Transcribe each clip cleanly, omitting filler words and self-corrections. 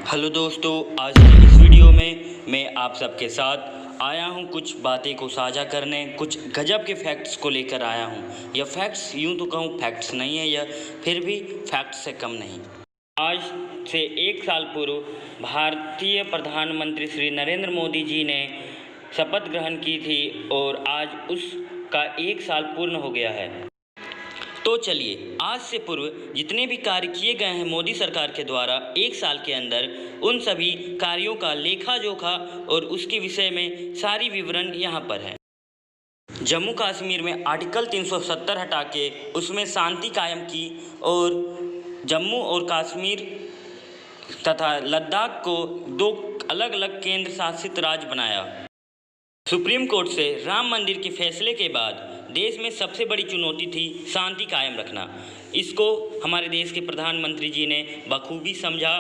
Hello दोस्तों, आज की इस वीडियो में मैं आप सबके साथ आया हूं कुछ बातें को साझा करने, कुछ गजब के फैक्ट्स को लेकर आया हूं। यह फैक्ट्स यूं तो कहूं फैक्ट्स नहीं है, यह फिर भी फैक्ट्स से कम नहीं। आज से 1 साल पूर्व भारतीय प्रधानमंत्री श्री नरेंद्र मोदी जी ने शपथ ग्रहण की थी और आज उसका 1 साल पूर्ण हो गया है। तो चलिए, आज से पूर्व जितने भी कार्य किए गए हैं मोदी सरकार के द्वारा 1 साल के अंदर, उन सभी कार्यों का लेखा जोखा और उसके विषय में सारी विवरण यहाँ पर है। जम्मू कश्मीर में आर्टिकल 370 हटा के उसमें शांति कायम की और जम्मू और कश्मीर तथा लद्दाख को 2 अलग अलग केंद्र शासित राज्य बनाया। सुप्रीम कोर्ट से राम मंदिर के फैसले के बाद देश में सबसे बड़ी चुनौती थी शांति कायम रखना। इसको हमारे देश के प्रधानमंत्री जी ने बखूबी समझा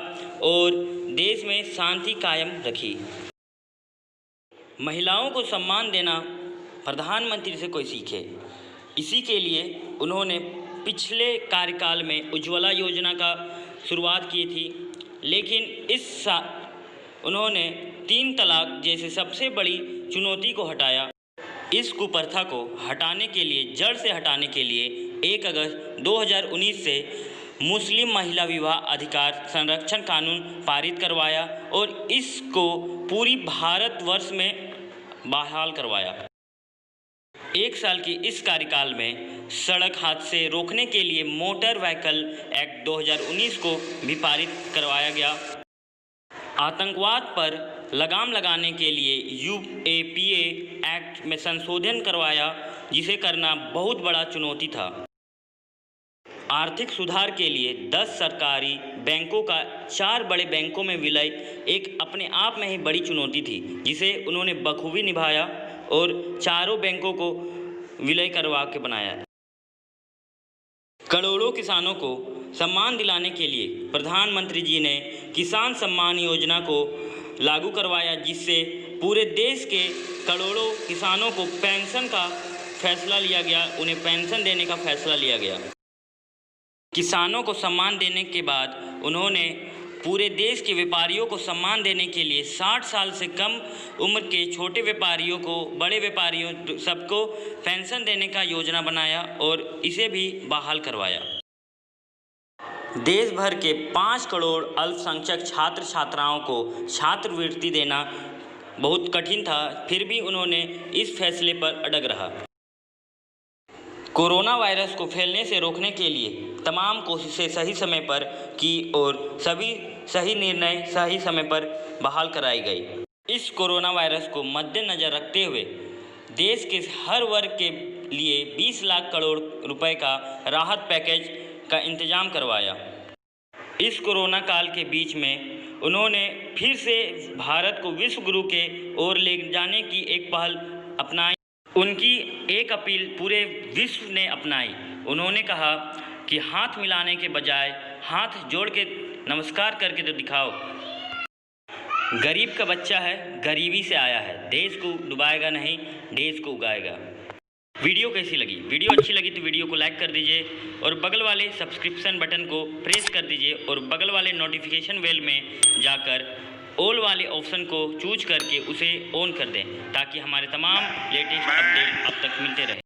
और देश में शांति कायम रखी। महिलाओं को सम्मान देना प्रधानमंत्री से कोई सीखे, इसी के लिए उन्होंने पिछले कार्यकाल में उज्ज्वला योजना का शुरुआत की थी, लेकिन उन्होंने 3 तलाक जैसे सबसे बड़ी चुनौती को हटाया। इस कुप्रथा को हटाने के लिए, जड़ से हटाने के लिए 1 अगस्त 2019 से मुस्लिम महिला विवाह अधिकार संरक्षण कानून पारित करवाया और इसको पूरी भारतवर्ष में बहाल करवाया। 1 साल की इस कार्यकाल में सड़क हादसे रोकने के लिए मोटर व्हीकल एक्ट 2019 को भी पारित करवाया गया। आतंकवाद पर लगाम लगाने के लिए UAPA एक्ट में संशोधन करवाया, जिसे करना बहुत बड़ा चुनौती था। आर्थिक सुधार के लिए 10 सरकारी बैंकों का 4 बड़े बैंकों में विलय एक अपने आप में ही बड़ी चुनौती थी, जिसे उन्होंने बखूबी निभाया और चारों बैंकों को विलय करवा के बनाया। करोड़ों किसानों को सम्मान दिलाने के लिए प्रधानमंत्री जी ने किसान सम्मान योजना को लागू करवाया, जिससे पूरे देश के करोड़ों किसानों को पेंशन का फैसला लिया गया, उन्हें पेंशन देने का फैसला लिया गया। किसानों को सम्मान देने के बाद उन्होंने पूरे देश के व्यापारियों को सम्मान देने के लिए 60 साल से कम उम्र के छोटे व्यापारियों को, बड़े व्यापारियों सबको पेंशन देने का योजना बनाया और इसे भी बहाल करवाया। देश भर के 5 करोड़ अल्पसंख्यक छात्र छात्राओं को छात्रवृत्ति देना बहुत कठिन था, फिर भी उन्होंने इस फैसले पर अड़ग रहा। कोरोना वायरस को फैलने से रोकने के लिए तमाम कोशिशें सही समय पर की और सभी सही निर्णय सही समय पर बहाल कराई गई। इस कोरोना वायरस को मद्देनज़र रखते हुए देश के हर वर्ग के लिए 20 लाख करोड़ रुपए का राहत पैकेज का इंतजाम करवाया। इस कोरोना काल के बीच में उन्होंने फिर से भारत को विश्व गुरु के ओर ले जाने की एक पहल अपनाई। उनकी एक अपील पूरे विश्व ने अपनाई। उन्होंने कहा कि हाथ मिलाने के बजाय हाथ जोड़ के नमस्कार करके तो दिखाओ। गरीब का बच्चा है, गरीबी से आया है, देश को डुबाएगा नहीं, देश को उगाएगा। वीडियो कैसी लगी? वीडियो अच्छी लगी तो वीडियो को लाइक कर दीजिए और बगल वाले सब्सक्रिप्शन बटन को प्रेस कर दीजिए और बगल वाले नोटिफिकेशन बेल में जाकर ऑल वाले ऑप्शन को चूज करके उसे ऑन कर दें, ताकि हमारे तमाम लेटेस्ट अपडेट अब तक मिलते रहे।